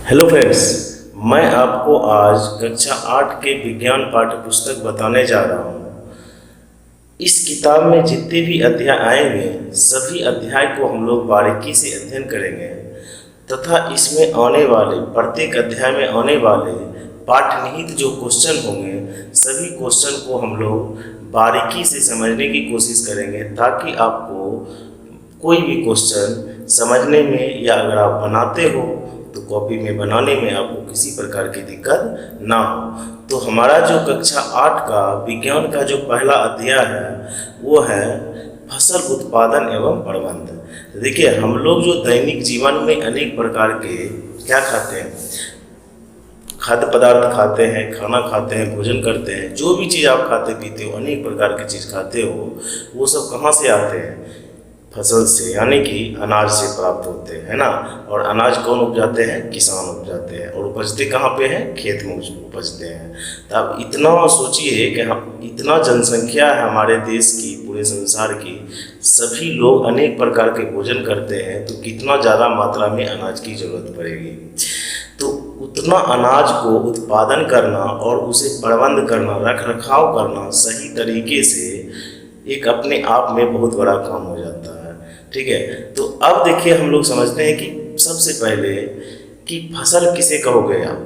Hello friends, मैं आपको आज कक्षा 8 के विज्ञान पाठ्य पुस्तक बताने जा रहा हूँ। इस किताब में जितने भी अध्याय आएंगे सभी अध्याय को हम लोग बारीकी से अध्ययन करेंगे तथा इसमें आने वाले प्रत्येक अध्याय में आने वाले पाठनिहित जो क्वेश्चन होंगे सभी क्वेश्चन को हम लोग बारीकी से समझने की कोशिश करेंगे ताकि आपको कोई भी क्वेश्चन समझने में या अगर आप बनाते हो तो कॉपी में बनाने में आपको किसी प्रकार की दिक्कत ना हो। तो हमारा जो कक्षा 8 का विज्ञान का जो पहला अध्याय है वो है फसल उत्पादन एवं प्रबंध। तो देखिए, हम लोग जो दैनिक जीवन में अनेक प्रकार के क्या खाते हैं, खाद्य पदार्थ खाते हैं, खाना खाते हैं, भोजन करते हैं, जो भी चीज़ आप खाते पीते हो, अनेक प्रकार की चीज़ खाते हो, वो सब कहाँ से आते हैं? फसल से, यानी कि अनाज से प्राप्त होते हैं, है ना। और अनाज कौन उपजाते हैं? किसान उपजाते हैं। और उपजते कहाँ पे हैं? खेत में उपजते हैं। तो आप इतना सोचिए कि हम इतना जनसंख्या है हमारे देश की, पूरे संसार की, सभी लोग अनेक प्रकार के भोजन करते हैं, तो कितना ज़्यादा मात्रा में अनाज की ज़रूरत पड़ेगी। तो उतना अनाज को उत्पादन करना और उसे प्रबंध करना, रख रखाव करना सही तरीके से एक अपने आप में बहुत बड़ा काम हो जाता है। ठीक है, तो अब देखिए हम लोग समझते हैं कि सबसे पहले कि फसल किसे कहोगे आप?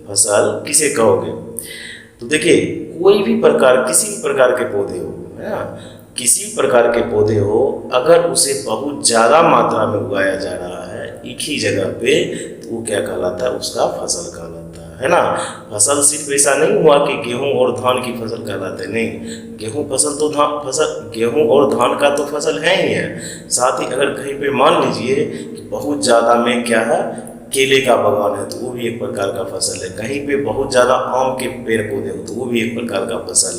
फसल किसे कहोगे? तो देखिए, कोई भी प्रकार, किसी भी प्रकार के पौधे हो, है ना, किसी भी प्रकार के पौधे हो, अगर उसे बहुत ज़्यादा मात्रा में उगाया जा रहा है एक ही जगह पे, तो वो क्या कहलाता है? उसका फसल कहलाता है ना। फसल सिर्फ ऐसा नहीं हुआ कि गेहूं और धान की फसल कहलाते, नहीं, गेहूं फसल तो गेहूं और धान का तो फसल है ही है। साथ ही अगर कहीं पे मान लीजिए कि बहुत ज़्यादा में क्या है, केले का बागान है, तो वो भी एक प्रकार का फसल है। कहीं पे बहुत ज़्यादा आम के पेड़ पौधे हो तो वो भी एक प्रकार का फसल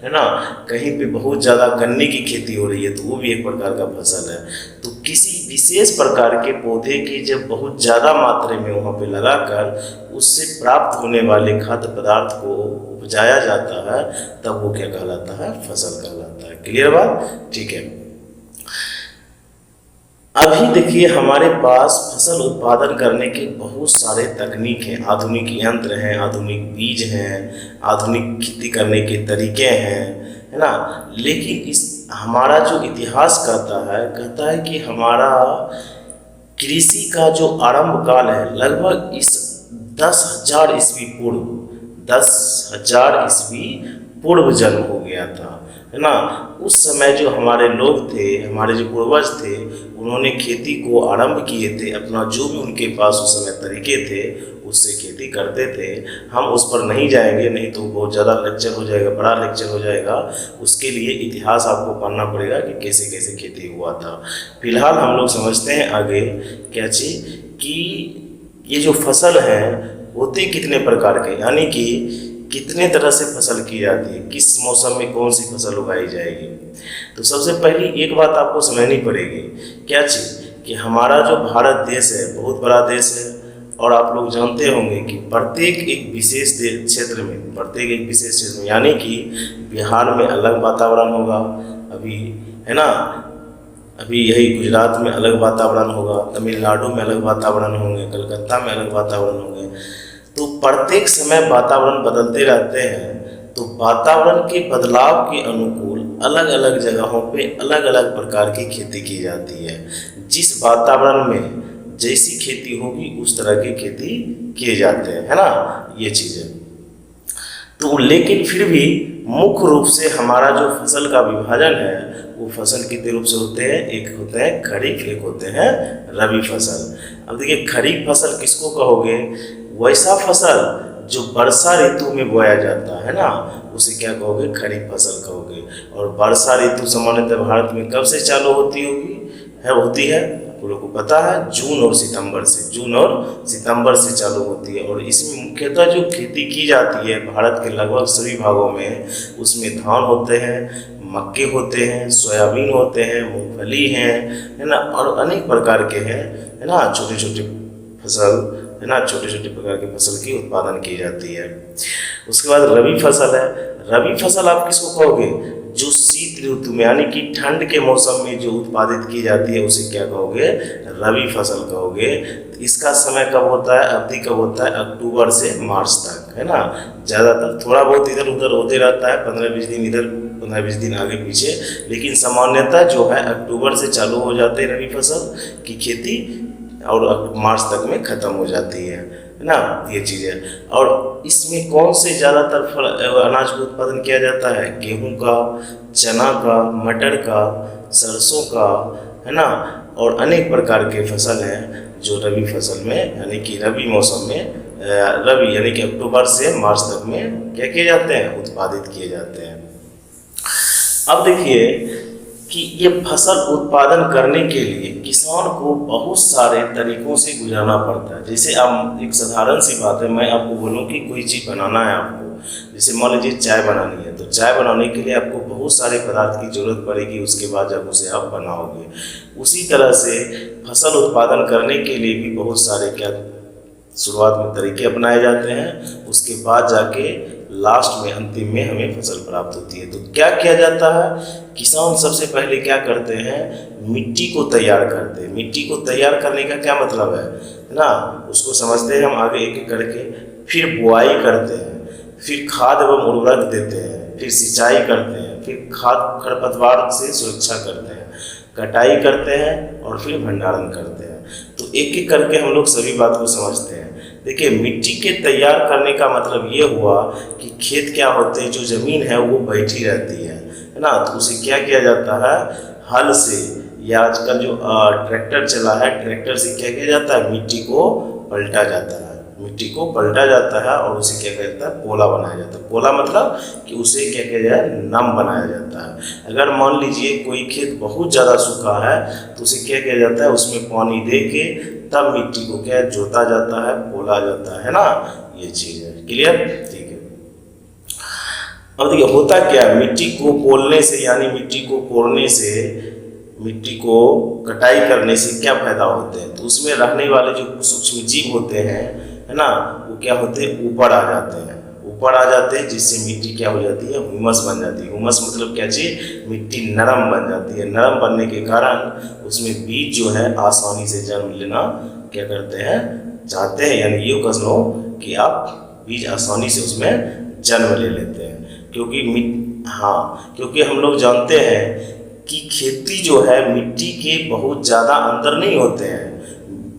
है ना। कहीं पे बहुत ज़्यादा गन्ने की खेती हो रही है तो वो भी एक प्रकार का फसल है। तो किसी विशेष प्रकार के पौधे की जब बहुत ज़्यादा मात्रा में वहाँ पे लगाकर उससे प्राप्त होने वाले खाद्य पदार्थ को उपजाया जाता है, तब वो क्या कहलाता है? फसल कहलाता है। क्लियर बात? ठीक है। अभी देखिए, हमारे पास फसल उत्पादन करने के बहुत सारे तकनीक हैं, आधुनिक यंत्र हैं, आधुनिक बीज हैं, आधुनिक खेती करने के तरीके हैं, है ना। लेकिन इस हमारा जो इतिहास कहता है कि हमारा कृषि का जो आरंभ काल है लगभग इस 10,000 ईस्वी पूर्व, 10,000 ईस्वी पूर्व जन्म हो गया था, है ना। उस समय जो हमारे लोग थे, हमारे जो पूर्वज थे, उन्होंने खेती को आरंभ किए थे। अपना जो भी उनके पास उस समय तरीके थे उससे खेती करते थे। हम उस पर नहीं जाएंगे, नहीं तो बहुत ज़्यादा लेक्चर हो जाएगा, बड़ा लेक्चर हो जाएगा। उसके लिए इतिहास आपको पढ़ना पड़ेगा कि कैसे कैसे खेती हुआ था। फिलहाल हम लोग समझते हैं आगे क्या चीज़, कि ये जो फसल है होते कितने प्रकार के, यानी कि कितने तरह से फसल की जाती है, किस मौसम में कौन सी फसल उगाई जाएगी। तो सबसे पहली एक बात आपको समझनी पड़ेगी, क्या चीज़, कि हमारा जो भारत देश है बहुत बड़ा देश है। और आप लोग जानते होंगे कि प्रत्येक एक विशेष क्षेत्र में, यानी कि बिहार में अलग वातावरण होगा, अभी, है ना, अभी यही गुजरात में अलग वातावरण होगा, तमिलनाडु में अलग वातावरण होंगे, कलकत्ता में अलग वातावरण होंगे। तो प्रत्येक समय वातावरण बदलते रहते हैं। तो वातावरण के बदलाव के अनुकूल अलग अलग जगहों पे अलग अलग प्रकार की खेती की जाती है। जिस वातावरण में जैसी खेती होगी उस तरह की खेती किए जाते हैं, है ना, ये चीज़ें। तो लेकिन फिर भी मुख्य रूप से हमारा जो फसल का विभाजन है वो फसल कितने रूप से होते हैं? एक होते हैं खरीफ, एक होते हैं रबी फसल। अब देखिए, खरीफ फसल किसको कहोगे? वैसा फसल जो वर्षा ऋतु में बोया जाता है ना, उसे क्या कहोगे? खरीफ फसल कहोगे। और वर्षा ऋतु सामान्यतः भारत में कब से चालू होती है आप लोगों को पता है? जून और सितंबर से चालू होती है। और इसमें मुख्यतः जो खेती की जाती है भारत के लगभग सभी भागों में, उसमें धान होते हैं, मक्के होते हैं, सोयाबीन होते हैं, मूंगफली है ना, और अनेक प्रकार के हैं, है ना, छोटे छोटे फसल, है ना, छोटे छोटे प्रकार की फसल की उत्पादन की जाती है। उसके बाद रबी फसल है। रबी फसल आप किसको कहोगे? जो शीत ऋतु में यानी कि ठंड के मौसम में जो उत्पादित की जाती है उसे क्या कहोगे, रबी फसल कहोगे। इसका समय कब होता है, अवधि कब होता है, अक्टूबर से मार्च तक, है ना। ज़्यादातर थोड़ा बहुत इधर उधर होते रहता है, 15-20 दिन इधर 15-20 दिन आगे पीछे, लेकिन सामान्यतः जो है अक्टूबर से चालू हो जाते हैं रबी फसल की खेती और मार्च तक में ख़त्म हो जाती है ना, ये चीज़ है। और इसमें कौन से ज़्यादातर फल अनाज का उत्पादन किया जाता है, गेहूं का, चना का, मटर का, सरसों का, है ना, और अनेक प्रकार के फसल हैं जो रबी फसल में यानी कि रबी मौसम में रबी यानी कि अक्टूबर से मार्च तक में क्या किए जाते हैं, उत्पादित किए जाते हैं। अब देखिए कि ये फसल उत्पादन करने के लिए किसान को बहुत सारे तरीकों से गुजरना पड़ता है। जैसे अब एक साधारण सी बात है, मैं आपको बोलूँ कि कोई चीज़ बनाना है आपको, जैसे मान लीजिए चाय बनानी है, तो चाय बनाने के लिए आपको बहुत सारे पदार्थ की जरूरत पड़ेगी, उसके बाद जब उसे आप बनाओगे। उसी तरह से फसल उत्पादन करने के लिए भी बहुत सारे क्या शुरुआत में तरीके अपनाए जाते हैं, उसके बाद जाके लास्ट में अंतिम में हमें फसल प्राप्त होती है। तो क्या किया जाता है, किसान सबसे पहले क्या करते हैं, मिट्टी को तैयार करते हैं। मिट्टी को तैयार करने का क्या मतलब है ना, उसको समझते हैं हम आगे एक एक करके। फिर बुआई करते हैं, फिर खाद एवं उर्वरक देते हैं, फिर सिंचाई करते हैं, फिर खाद खरपतवार से सुरक्षा करते हैं, कटाई करते हैं और फिर भंडारण करते हैं। तो एक एक करके हम लोग सभी बात को समझते हैं। देखिए, मिट्टी के तैयार करने का मतलब ये हुआ कि खेत क्या होते हैं, जो ज़मीन है वो बैठी रहती है ना, तो उसे क्या किया जाता है, हल से या आजकल जो ट्रैक्टर चला है, ट्रैक्टर से क्या किया जाता है, मिट्टी को पलटा जाता है। मिट्टी को पलटा जाता है और उसे क्या कहता है, पोला बनाया जाता है। पोला मतलब कि उसे क्या किया जाए, नम बनाया जाता है। अगर मान लीजिए कोई खेत बहुत ज़्यादा सूखा है तो उसे क्या किया जाता है, उसमें पानी दे के तब मिट्टी को क्या जोता जाता है, पोला जाता है ना, ये चीज़ है। क्लियर, ठीक है। अब देखिए होता क्या है, मिट्टी को पोलने से यानी मिट्टी को कोड़ने से, मिट्टी को कटाई करने से क्या फायदा होते हैं, तो उसमें रहने वाले जो सूक्ष्म जीव होते हैं, है ना, वो क्या होते हैं, ऊपर आ जाते हैं, ऊपर आ जाते हैं, जिससे मिट्टी क्या हो जाती है, ह्यूमस बन जाती है। ह्यूमस मतलब क्या चीज़, मिट्टी नरम बन जाती है। नरम बनने के कारण उसमें बीज जो है आसानी से जन्म लेना क्या करते हैं, चाहते हैं, यानी ये कह लो कि आप बीज आसानी से उसमें जन्म ले लेते हैं। क्योंकि हम लोग जानते हैं कि खेती जो है मिट्टी के बहुत ज़्यादा अंदर नहीं होते हैं।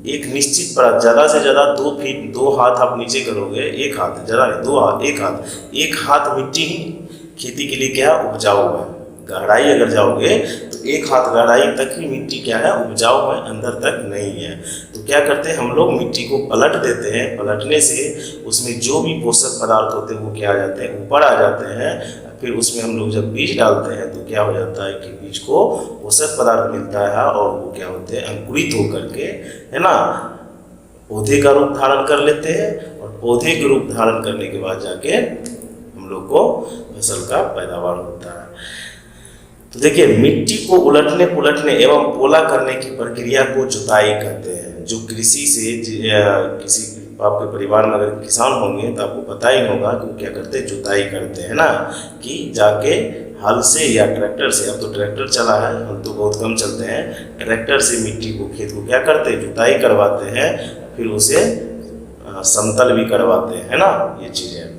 एक निश्चित परत, ज़्यादा से ज़्यादा 2 फीट 2 हाथ आप नीचे करोगे, 1 हाथ, ज़्यादा नहीं 2 हाथ, 1 हाथ मिट्टी ही खेती के लिए क्या है, उपजाऊ है। गहराई अगर जाओगे तो 1 हाथ गहराई तक ही मिट्टी क्या है, उपजाऊ है, अंदर तक नहीं है। तो क्या करते हैं हम लोग, मिट्टी को पलट देते हैं। पलटने से उसमें जो भी पोषक पदार्थ होते हैं वो क्या आ जाते हैं, ऊपर आ जाते हैं। फिर उसमें हम लोग जब बीज डालते हैं तो क्या हो जाता है कि बीज को पोषक पदार्थ मिलता है और वो क्या होते हैं, अंकुरित होकर के, है ना, पौधे का रूप धारण कर लेते हैं। और पौधे के रूप धारण करने के बाद जाके हम लोग को फसल का पैदावार होता है। तो देखिए, मिट्टी को उलटने पुलटने एवं पोला करने की प्रक्रिया को जुताई कहते हैं। जो कृषि से किसी आपके परिवार में अगर किसान होंगे तो आपको पता ही होगा कि क्या करते हैं, जुताई करते हैं ना, कि जाके हल से या ट्रैक्टर से, अब तो ट्रैक्टर चला है, हल तो बहुत कम चलते हैं, ट्रैक्टर से मिट्टी को, खेत को क्या करते हैं, जुताई करवाते हैं, फिर उसे समतल भी करवाते हैं, है ना, ये चीज़ें।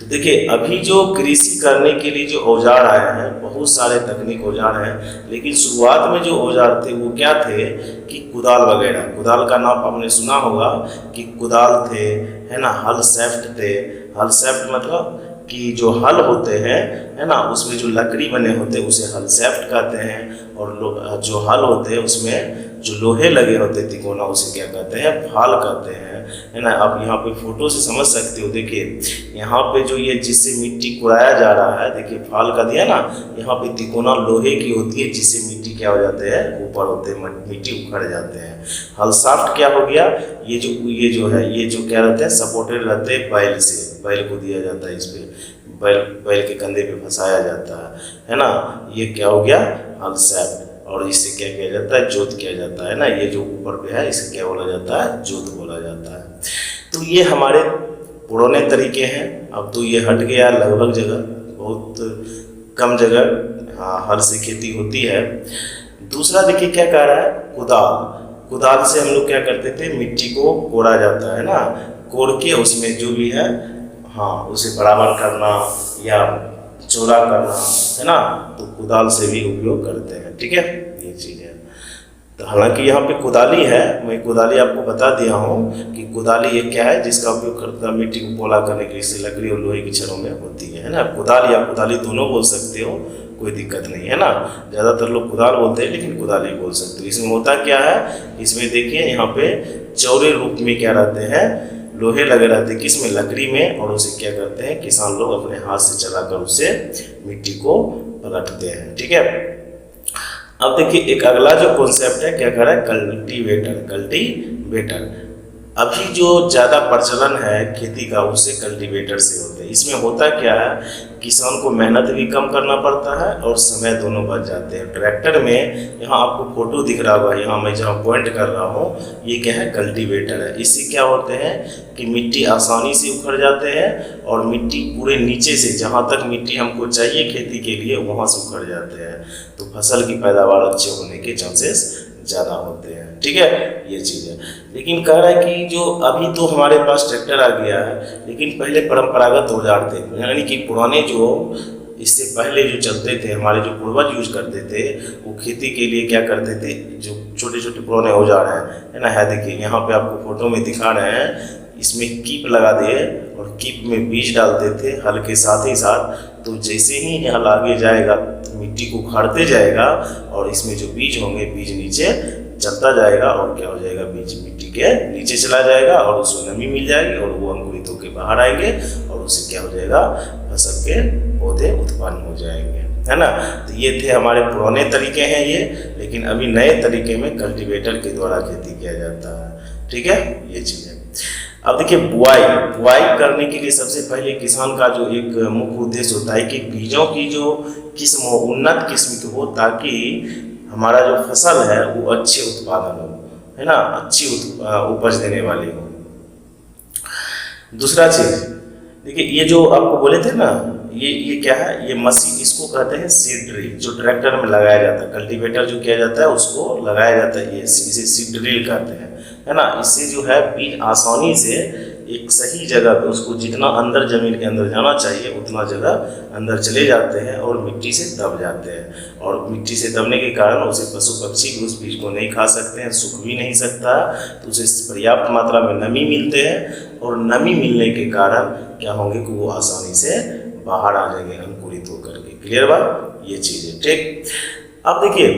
तो देखिए, अभी जो कृषि करने के लिए जो औजार आए हैं, बहुत सारे तकनीक औजार हैं, लेकिन शुरुआत में जो औजार थे वो क्या थे कि कुदाल वगैरह। कुदाल का नाम आपने सुना होगा कि कुदाल थे, है ना, हल सैफ्ट थे। हल सैफ्ट मतलब कि जो हल होते हैं, है ना, उसमें जो लकड़ी बने होते हैं उसे हल सैफ्ट कहते हैं। और जो हल होते हैं उसमें जो लोहे लगे होते हैं तिकोना, उसे क्या कहते हैं, फाल कहते हैं, है ना। आप यहाँ पे फोटो से समझ सकते हो। देखिए यहाँ पे जो ये जिससे मिट्टी कुड़ाया जा रहा है, देखिए फाल का दिया ना, यहाँ पे तिकोना लोहे की होती है, जिससे मिट्टी क्या हो जाते हैं, ऊपर होते हैं, मिट्टी उखड़ जाते हैं। हल साफ्ट क्या हो गया, ये जो है, ये जो क्या रहते हैं, सपोर्टेड रहते हैं बैल से, बैल को दिया जाता है, इस पे बैल के कंधे पे फंसाया जाता है ना। ये क्या हो गया, हल सैफ्ट। और इससे क्या किया जाता है, जोत किया जाता है ना। ये जो ऊपर पे है इसे क्या बोला जाता है, जोत बोला जाता है। तो ये हमारे पुराने तरीके हैं। अब तो ये हट गया लगभग जगह, बहुत कम जगह हल से खेती होती है। दूसरा देखिए क्या कह रहा है, कुदाल। कुदाल से हम लोग क्या करते थे, मिट्टी को कोड़ा जाता है ना, कोड़ के उसमें जो भी है उसे बराबर करना या चौड़ा करना है ना, तो कुदाल से भी उपयोग करते हैं। ठीक है, ये चीज़ है। तो हालांकि यहाँ पे कुदाली है, मैं कुदाली आपको बता दिया हूँ कि कुदाली ये क्या है, जिसका उपयोग करता है मिट्टी को पोला करने के लिए, इससे लकड़ी और लोहे की छड़ों में होती है ना। कुदाल या कुदाली दोनों बोल सकते हो, कोई दिक्कत नहीं है ना। ज़्यादातर लोग कुदाल बोलते हैं, लेकिन कुदाली बोल सकते हो। इसमें होता क्या है, इसमें देखिए यहाँ पे चौड़े रूप में क्या रहते हैं, लोहे लगे रहते हैं, किसमें, लकड़ी में, और उसे क्या करते हैं किसान लोग अपने हाथ से चलाकर उससे मिट्टी को पलटते हैं। ठीक है, अब देखिए एक अगला जो कॉन्सेप्ट है, क्या कर रहा है, कल्टीवेटर। कल्टीवेटर अभी जो ज़्यादा प्रचलन है खेती का, उससे कल्टीवेटर से होते हैं। इसमें होता क्या है, किसान को मेहनत भी कम करना पड़ता है और समय दोनों बच जाते हैं। ट्रैक्टर में यहाँ आपको फोटो दिख रहा होगा, यहाँ मैं जहाँ पॉइंट कर रहा हूँ, ये क्या है, कल्टीवेटर है। इससे क्या होते हैं कि मिट्टी आसानी से उखड़ जाते हैं और मिट्टी पूरे नीचे से, जहाँ तक मिट्टी हमको चाहिए खेती के लिए, वहाँ से उखड़ जाते हैं। तो फसल की पैदावार अच्छे होने के चांसेस ज़्यादा होते हैं। ठीक है, ये चीज़ है। लेकिन कह रहा है कि जो अभी तो हमारे पास ट्रैक्टर आ गया है, लेकिन पहले परंपरागत औजार थे, यानी कि पुराने जो इससे पहले जो चलते थे, हमारे जो पूर्वज यूज करते थे, वो खेती के लिए क्या करते थे, जो छोटे छोटे पुराने औजार हैं, है ना, है देखिए यहाँ पे आपको फोटो में दिखा रहे हैं। इसमें कीप लगा दिए और कीप में बीज डालते थे हल के साथ ही साथ। तो जैसे ही हल आगे जाएगा तो मिट्टी को उखाड़ते जाएगा और इसमें जो बीज होंगे, बीज नीचे चलता जाएगा और क्या हो जाएगा, बीज मिट्टी के नीचे चला जाएगा और उसको नमी मिल जाएगी और वो अंकुरित होकर बाहर आएंगे और उससे क्या हो जाएगा, फसल के पौधे उत्पन्न हो जाएंगे, है ना। तो ये थे हमारे पुराने तरीके हैं ये, लेकिन अभी नए तरीके में कल्टीवेटर के द्वारा खेती किया जाता है। ठीक है, ये चीज़ है। अब देखिए बुआई करने के लिए सबसे पहले किसान का जो एक मुख्य उद्देश्य होता है कि बीजों की जो किस्म हो, उन्नत किस्म की हो, ताकि हमारा जो फसल है वो अच्छे उत्पादन हो, है ना, अच्छी उपज देने वाली हो। दूसरा चीज देखिए, ये जो आपको बोले थे ना, ये क्या है, ये मशीन, इसको कहते हैं सीड ड्रिल, जो ट्रैक्टर में लगाया जाता है। कल्टीवेटर जो किया जाता है उसको लगाया जाता है, ये इसे सीड ड्रिल कहते हैं, है ना। इससे जो है बीज आसानी से एक सही जगह पे, उसको जितना अंदर जमीन के अंदर जाना चाहिए उतना जगह अंदर चले जाते हैं और मिट्टी से दब जाते हैं। और मिट्टी से दबने के कारण उसे पशु पक्षी भी उस बीज को नहीं खा सकते हैं, सूख भी नहीं सकता, तो उसे पर्याप्त मात्रा में नमी मिलते हैं और नमी मिलने के कारण क्या होंगे कि वो आसानी से बाहर आ जाएंगे अंकुरित होकर के। क्लियर बात, ये चीज़ है। ठीक, अब देखिए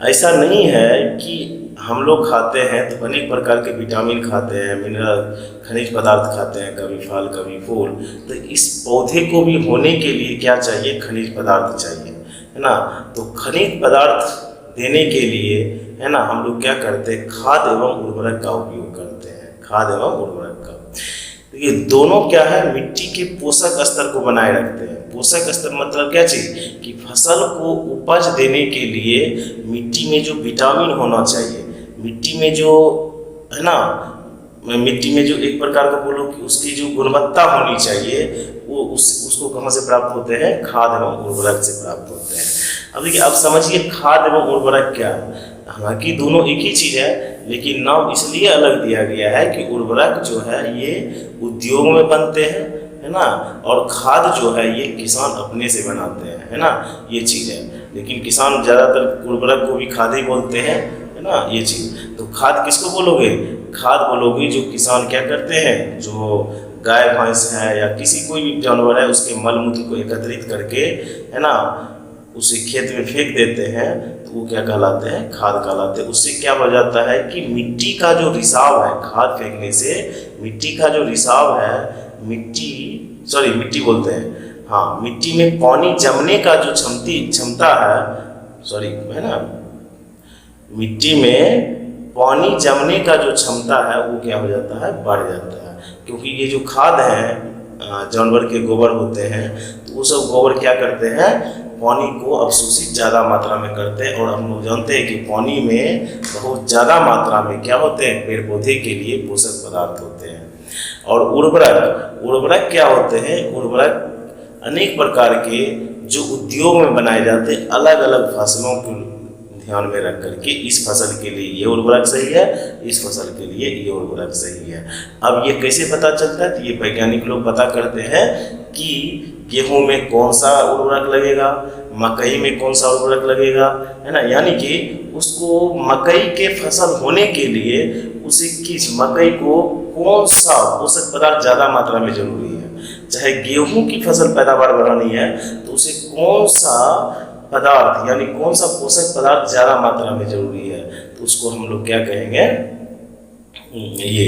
ऐसा नहीं है कि हम लोग खाते हैं तो अनेक प्रकार के विटामिन खाते हैं, मिनरल खनिज पदार्थ खाते हैं, कभी फल कभी फूल। तो इस पौधे को भी होने के लिए क्या चाहिए, खनिज पदार्थ चाहिए, है ना। तो खनिज पदार्थ देने के लिए, है ना, हम लोग क्या करते हैं, खाद एवं उर्वरक का उपयोग करते हैं। खाद एवं उर्वरक का ये दोनों क्या है, मिट्टी के पोषक स्तर को बनाए रखते हैं। पोषक स्तर मतलब क्या चीज़, कि फसल को उपज देने के लिए मिट्टी में जो विटामिन होना चाहिए, मिट्टी में जो, है ना, मिट्टी में जो एक प्रकार का बोलो कि उसकी जो गुणवत्ता होनी चाहिए, वो उसको कहाँ से प्राप्त होते हैं, खाद एवं उर्वरक से प्राप्त होते हैं। अब देखिए, अब समझिए खाद एवं उर्वरक क्या है। हालांकि दोनों एक ही चीज़ है, लेकिन नाम इसलिए अलग दिया गया है कि उर्वरक जो है ये उद्योग में बनते हैं, है ना, और खाद जो है ये किसान अपने से बनाते हैं, है ना, ये चीज़ है। लेकिन किसान ज़्यादातर उर्वरक को भी खाद ही बोलते हैं, है ना, ये चीज़। तो खाद किसको बोलोगे, खाद बोलोगे जो किसान क्या करते हैं, जो गाय भैंस है या किसी कोई भी जानवर है उसके मल मूत्र को एकत्रित करके, है ना, उसे खेत में फेंक देते हैं, तो वो क्या कहलाते हैं, खाद कहलाते हैं। उससे क्या हो जाता है कि मिट्टी का जो रिसाव है, खाद फेंकने से मिट्टी का जो रिसाव है, मिट्टी बोलते हैं, हाँ, मिट्टी में पानी जमने का जो क्षमता है, है ना, मिट्टी में पानी जमने का जो क्षमता है वो क्या हो जाता है, बढ़ जाता है। क्योंकि ये जो खाद है जानवर के गोबर होते हैं, तो वो सब गोबर क्या करते हैं, पानी को अवशोषित ज़्यादा मात्रा में करते हैं। और हम लोग जानते हैं कि पानी में बहुत ज़्यादा मात्रा में क्या होते हैं, पेड़ पौधे के लिए पोषक पदार्थ होते हैं। और उर्वरक क्या होते हैं, उर्वरक अनेक प्रकार के जो उद्योग में बनाए जाते हैं अलग अलग फसलों को ध्यान में रख करके इस फसल के लिए ये उर्वरक सही है, इस फसल के लिए ये उर्वरक सही है। अब ये कैसे पता चलता है? तो ये वैज्ञानिक लोग पता करते हैं कि गेहूं में कौन सा उर्वरक लगेगा, मकई में कौन सा उर्वरक लगेगा, है ना। यानी कि उसको मकई के फसल होने के लिए उसे किस मकई को कौन सा पोषक पदार्थ ज़्यादा मात्रा में जरूरी है। चाहे गेहूं की फसल पैदावार बढ़ानी है तो उसे कौन सा पदार्थ यानी कौन सा पोषक पदार्थ ज़्यादा मात्रा में जरूरी है, तो उसको हम लोग क्या कहेंगे? ये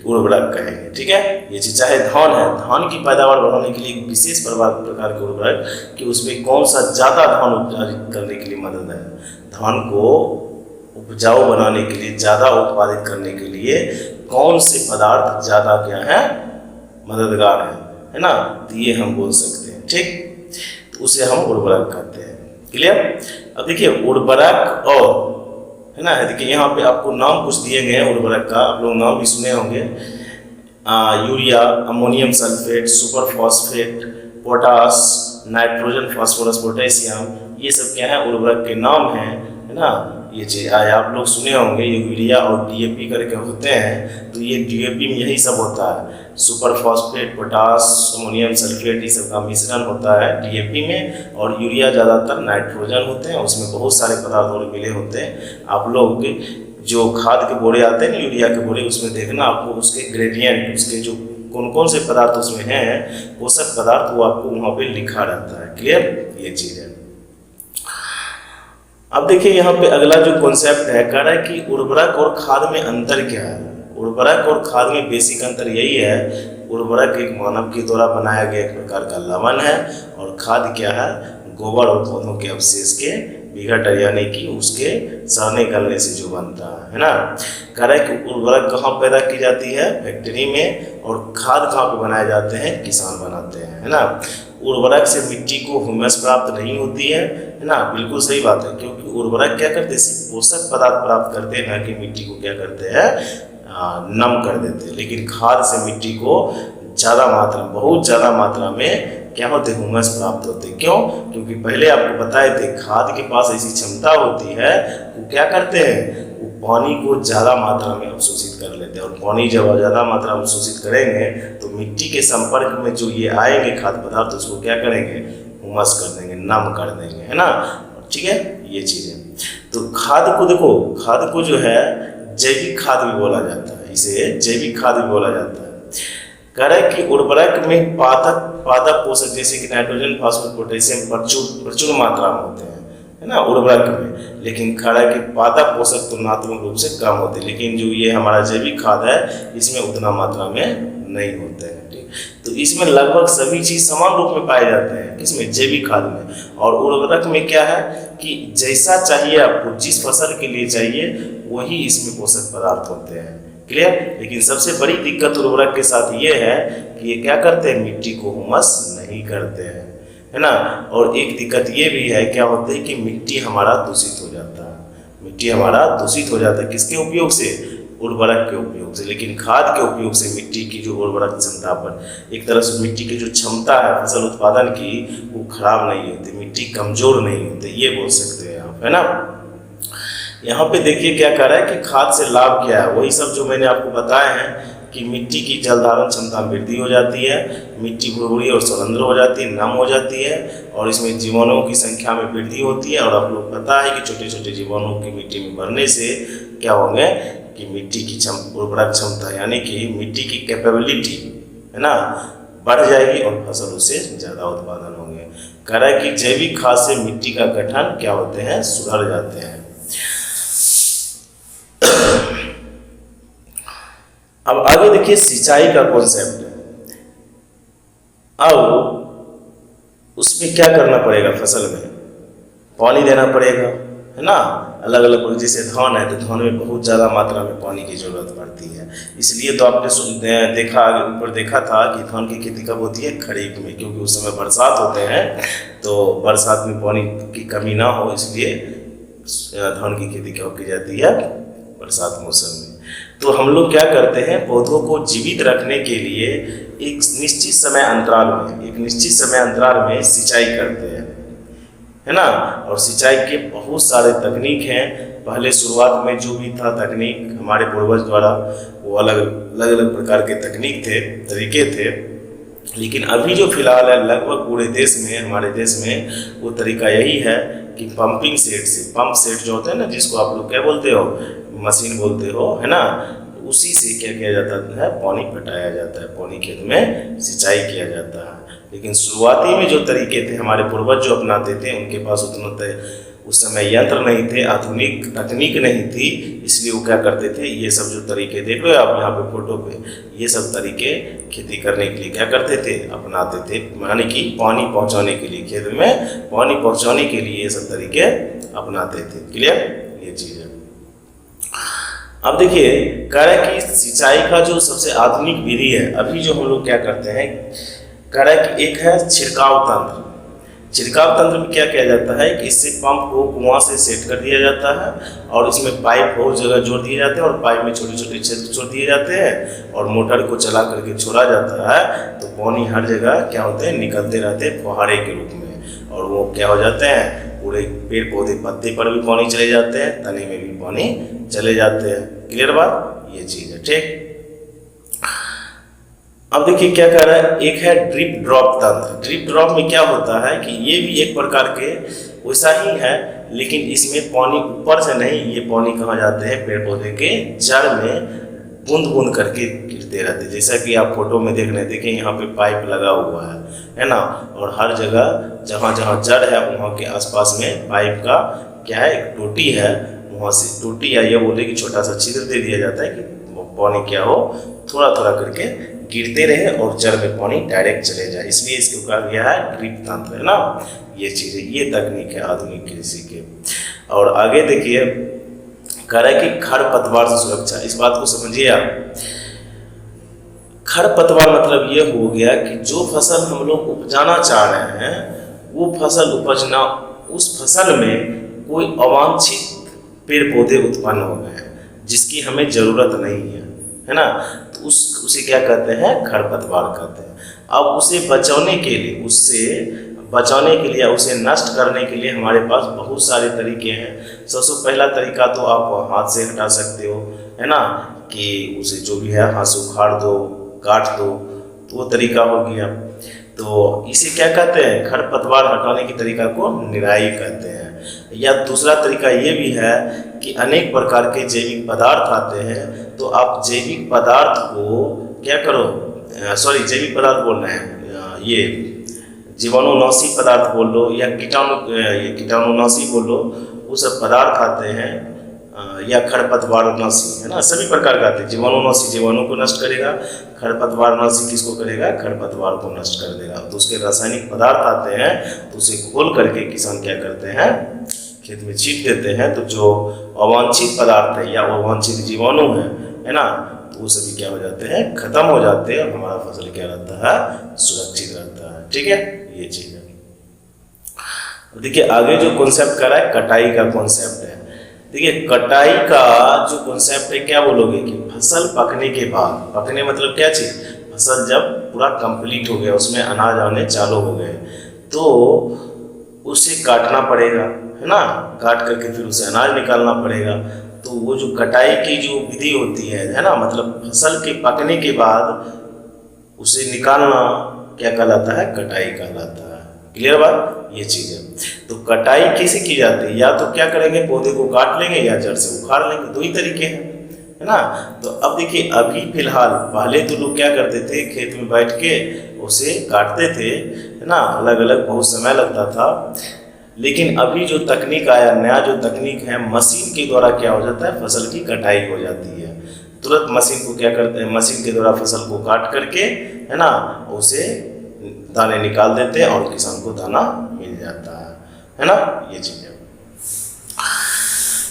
उर्वरक कहेंगे। ठीक है। ये चीज चाहे धान है, धान की पैदावार बढ़ाने के लिए विशेष प्रकार के उर्वरक कि उसमें कौन सा ज़्यादा धान उत्पादित करने के लिए मदद है, धान को उपजाऊ बनाने के लिए, ज़्यादा उत्पादित करने के लिए कौन से पदार्थ ज़्यादा क्या है मददगार है ना। तो ये हम बोल सकते हैं। ठीक, तो उसे हम उर्वरक कहते हैं। क्लियर। अब देखिए उर्वरक और है ना, देखिए यहाँ पे आपको नाम कुछ दिए गए हैं उर्वरक का, आप लोग नाम भी सुने होंगे। Urea, ammonium sulphate, super phosphate, potash, nitrogen, phosphorus, potassium, ये सब क्या है उर्वरक के नाम हैं, है ना। ये चीज आप लोग सुने होंगे, ये यूरिया और डीएपी करके होते हैं। तो ये डीएपी में यही सब होता है, super phosphate, potash, ammonium sulphate, ये सब का मिश्रण होता है डीएपी में। और यूरिया ज़्यादातर नाइट्रोजन होते हैं, उसमें बहुत सारे पदार्थ और मिले होते हैं। आप लोग जो खाद के बोरे आते हैं ना, यूरिया के बोरे, उसमें देखना आपको उसके ग्रेडियंट, उसके जो कौन कौन से पदार्थ उसमें हैं पोषक पदार्थ, वो आपको वहाँ पे लिखा रहता है। क्लियर, ये चीज़ है। अब देखिए यहाँ पे अगला जो कॉन्सेप्ट है, कह रहा है कि उर्वरक और खाद में अंतर क्या है। उर्वरक और खाद में बेसिक अंतर यही है, उर्वरक एक मानव के द्वारा बनाया गया एक प्रकार का लवण है, और खाद क्या है, गोबर और पौधों के अवशेष के विघट यानी कि उसके सड़ने गलने से जो बनता है ना। कह रहा है कि उर्वरक कहाँ पैदा की जाती है, फैक्ट्री में, और खाद कहाँ पे बनाए जाते हैं, किसान बनाते हैं, है ना। उर्वरक से मिट्टी को ह्यूमस प्राप्त नहीं होती है ना, बिल्कुल सही बात है, क्योंकि उर्वरक क्या करते हैं, सिर्फ पोषक पदार्थ प्राप्त करते हैं, ना कि मिट्टी को क्या करते हैं नम कर देते हैं। लेकिन खाद से मिट्टी को ज़्यादा मात्रा, बहुत ज़्यादा मात्रा में क्या होते हैं, ह्यूमस प्राप्त होते हैं। क्यों? क्योंकि पहले आपको बताए थे खाद के पास ऐसी क्षमता होती है, वो क्या करते हैं, वो पानी को ज़्यादा मात्रा में अवशोषित कर लेते हैं, और पानी जब ज़्यादा मात्रा में अवशोषित करेंगे तो मिट्टी के संपर्क में जो ये आएंगे खाद्य पदार्थ, उसको क्या करेंगे, ह्यूमस कर देंगे, नम कर देंगे, है ना। ठीक है, ये चीज़ है। तो खाद को देखो, खाद को जो है जैविक खाद भी बोला जाता है, इसे जैविक खाद भी बोला जाता है। कह रहा है कि उर्वरक में पादप पोषक जैसे कि नाइट्रोजन, फास्फोरस, पोटेशियम प्रचुर मात्रा में होते हैं, है ना, उर्वरक में। लेकिन कह रहा है कि पादप पोषक तुलनात्मक रूप से कम होते हैं, लेकिन जो ये हमारा जैविक खाद है इसमें उतना मात्रा में नहीं होते हैं। ठीक, तो इसमें लगभग सभी चीज समान रूप में पाए जाते हैं, किसमें, जैविक खाद में। और उर्वरक में क्या है कि जैसा चाहिए आपको, जिस फसल के लिए चाहिए वही इसमें पोषक पदार्थ होते हैं। क्लियर। लेकिन सबसे बड़ी दिक्कत उर्वरक के साथ ये है कि ये क्या करते हैं, मिट्टी को ह्यूमस नहीं करते हैं, है ना। और एक दिक्कत ये भी है, क्या होता है कि मिट्टी हमारा दूषित हो जाता है, मिट्टी हमारा दूषित हो जाता है, किसके उपयोग से, उर्वरक के उपयोग से। लेकिन खाद के उपयोग से मिट्टी की जो उर्वरक क्षमता पर, एक तरह से मिट्टी की जो क्षमता है फसल उत्पादन की, वो खराब नहीं होती, मिट्टी कमजोर नहीं होती, ये बोल सकते हैं आप, है ना। यहाँ पे देखिए क्या कह रहा है कि खाद से लाभ क्या है, वही सब जो मैंने आपको बताए हैं कि मिट्टी की जल धारण क्षमता में वृद्धि हो जाती है, मिट्टी भुरभुरी और सलंद्र हो जाती है, नम हो जाती है, और इसमें जीवाणुओं की संख्या में वृद्धि होती है। और आप लोग पता है कि छोटे छोटे जीवाणुओं की मिट्टी में बढ़ने से क्या होंगे कि मिट्टी की उर्वरक क्षमता यानी कि मिट्टी की कैपेबिलिटी, है ना, बढ़ जाएगी और फसल उससे ज़्यादा उत्पादन होंगे। कह रहा है कि जैविक खाद से मिट्टी का गठन क्या होते हैं, सुधर जाते हैं। अब आगे देखिए सिंचाई का कॉन्सेप्ट है। अब उसमें क्या करना पड़ेगा, फसल में पानी देना पड़ेगा, है ना। अलग अलग, जैसे धान है तो धान में बहुत ज़्यादा मात्रा में पानी की ज़रूरत पड़ती है, इसलिए तो आपने देखा ऊपर देखा था कि धान की खेती कब होती है, खरीफ में, क्योंकि उस समय बरसात होते हैं, तो बरसात में पानी की कमी ना हो इसलिए धान की खेती क्या की जाती है, बरसात मौसम में। तो हम लोग क्या करते हैं, पौधों को जीवित रखने के लिए एक निश्चित समय अंतराल में सिंचाई करते हैं। है ना। और सिंचाई के बहुत सारे तकनीक हैं। पहले शुरुआत में जो भी था तकनीक हमारे पूर्वज द्वारा, वो अलग अलग प्रकार के तकनीक थे, तरीके थे। लेकिन अभी जो फिलहाल है लगभग पूरे देश में, हमारे देश में वो तरीका यही है कि पंपिंग सेट से, पंप सेट जो होता है ना, जिसको आप लोग क्या बोलते हो, मशीन बोलते हो, है ना, उसी से क्या किया जाता है, पानी पटाया जाता है, पानी खेत में सिंचाई किया जाता है। लेकिन शुरुआती में जो तरीके थे हमारे पूर्वज जो अपनाते थे, उनके पास उतना उस समय यंत्र नहीं थे, आधुनिक तकनीक नहीं थी, इसलिए वो क्या करते थे, ये सब जो तरीके देख रहे हो आप यहाँ पे फोटो पे, ये सब तरीके खेती करने के लिए क्या करते थे, अपनाते थे। यानी कि पानी पहुँचाने के लिए, खेत में पानी पहुँचाने के लिए ये सब तरीके अपनाते थे। क्लियर, ये चीज़ है। अब देखिए, कह रहा है कि सिंचाई का जो सबसे आधुनिक विधि है, अभी जो हम लोग क्या करते हैं, कह रहा है कि एक है छिड़काव तंत्र। छिड़काव तंत्र में क्या किया जाता है कि इससे पंप को कुआं से सेट कर दिया जाता है और इसमें पाइप बहुत जगह जोड़ दिए जाते हैं और पाइप में छोटे छोटे छेद छोड़ दिए जाते हैं और मोटर को चला करके छोड़ा जाता है, तो पानी हर जगह क्या होते हैं, निकलते रहते हैं फुहारे के रूप में। और वो क्या हो जाते हैं, पूरे पेड़ पौधे पत्ते पर भी पानी चले जाते हैं, तने में भी पानी चले जाते हैं। क्लियर बात, ये चीज़ है। ठीक, अब देखिए क्या कह रहा है, एक है ड्रिप ड्रॉप तंत्र। ड्रिप ड्रॉप में क्या होता है कि ये भी एक प्रकार के वैसा ही है, लेकिन इसमें पानी ऊपर से नहीं, ये पानी कहाँ जाते हैं, पेड़ पौधे के जड़ में बूंद बूंद करके गिरते रहते हैं। जैसा कि आप फोटो में देख रहे हैं, देखिए यहाँ पे पाइप लगा हुआ है ना, और हर जगह जहाँ जहाँ जड़ है वहाँ के आसपास में पाइप का क्या है, एक टोटी है, वहाँ से टोटी या ये बोले कि छोटा सा छिद्र दे दिया जाता है कि पानी क्या हो, थोड़ा थोड़ा करके गिरते रहे और जड़ में पानी डायरेक्ट चले जाए, इसलिए इसको कहा गया है ड्रिप तंत्र, है ना। ये चीज़ें, ये तकनीक है आधुनिक कृषि के। और आगे देखिए, कह रहा है कि खरपतवार से सुरक्षा। इस बात को समझिए आप, खरपतवार मतलब ये हो गया कि जो फसल हम लोग उपजाना चाह रहे हैं, वो फसल उपजना, उस फसल में कोई अवांछित पेड़ पौधे उत्पन्न हो गए जिसकी हमें ज़रूरत नहीं है ना, तो उसे क्या कहते हैं, खरपतवार कहते हैं। अब उसे बचाने के लिए, उसे नष्ट करने के लिए हमारे पास बहुत सारे तरीके हैं। सबसे पहला तरीका तो आप हाथ से हटा सकते हो, है ना, कि उसे जो भी है हाथ से उखाड़ दो, काट दो, तो वो तरीका हो गया। तो इसे क्या कहते हैं, खरपतवार हटाने के तरीका को निराई कहते हैं। या दूसरा तरीका ये भी है कि अनेक प्रकार के जैविक पदार्थ आते हैं, तो आप जैविक पदार्थ को क्या करो, जैविक पदार्थ बोल रहे हैं, ये जीवाणुनाशी पदार्थ बोल लो या कीटाणुनाशी बोल लो, वो सब पदार्थ आते हैं, या खरपतवारनाशी, है ना, सभी प्रकार का आते हैं। जीवाणुनाशी जीवाणु को नष्ट करेगा, खरपतवारनाशी किसको करेगा, खरपतवार को नष्ट कर देगा। तो उसके रासायनिक पदार्थ आते हैं, तो उसे घोल करके किसान क्या करते हैं, खेत में छींट देते हैं। तो जो अवांछित पदार्थ है या अवांछित जीवाणु है ना, तो वो सभी क्या हो जाते हैं, खत्म हो जाते हैं और हमारा फसल क्या रहता है, सुरक्षित रहता है। ठीक है, ये चीज़ है। देखिए आगे जो कॉन्सेप्ट कर रहा है, कटाई का कॉन्सेप्ट है। देखिए कटाई का जो कॉन्सेप्ट है, क्या बोलोगे कि फसल पकने के बाद, पकने मतलब क्या चीज़, फसल जब पूरा कंप्लीट हो गया, उसमें अनाज आने चालू हो गए, तो उसे काटना पड़ेगा, है ना, काट करके फिर उसे अनाज निकालना पड़ेगा। तो वो जो कटाई की जो विधि होती है ना, मतलब फसल के पकने के बाद उसे निकालना क्या कहलाता है, कटाई कहलाता है। क्लियर बात, ये चीज़ है। तो कटाई कैसे की जाती है, या तो क्या करेंगे, पौधे को काट लेंगे या जड़ से उखाड़ लेंगे, दो ही तरीके हैं, है ना। तो अब देखिए अभी फिलहाल, पहले तो लोग क्या करते थे, खेत में बैठ के उसे काटते थे, है ना, अलग अलग बहुत समय लगता था। लेकिन अभी जो तकनीक आया, नया जो तकनीक है, मशीन के द्वारा क्या हो जाता है, फसल की कटाई हो जाती है। तुरंत मशीन को क्या करते हैं, मशीन के द्वारा फसल को काट करके, है ना, उसे दाने निकाल देते हैं और किसान को दाना मिल जाता है ना, ये चीज़ है।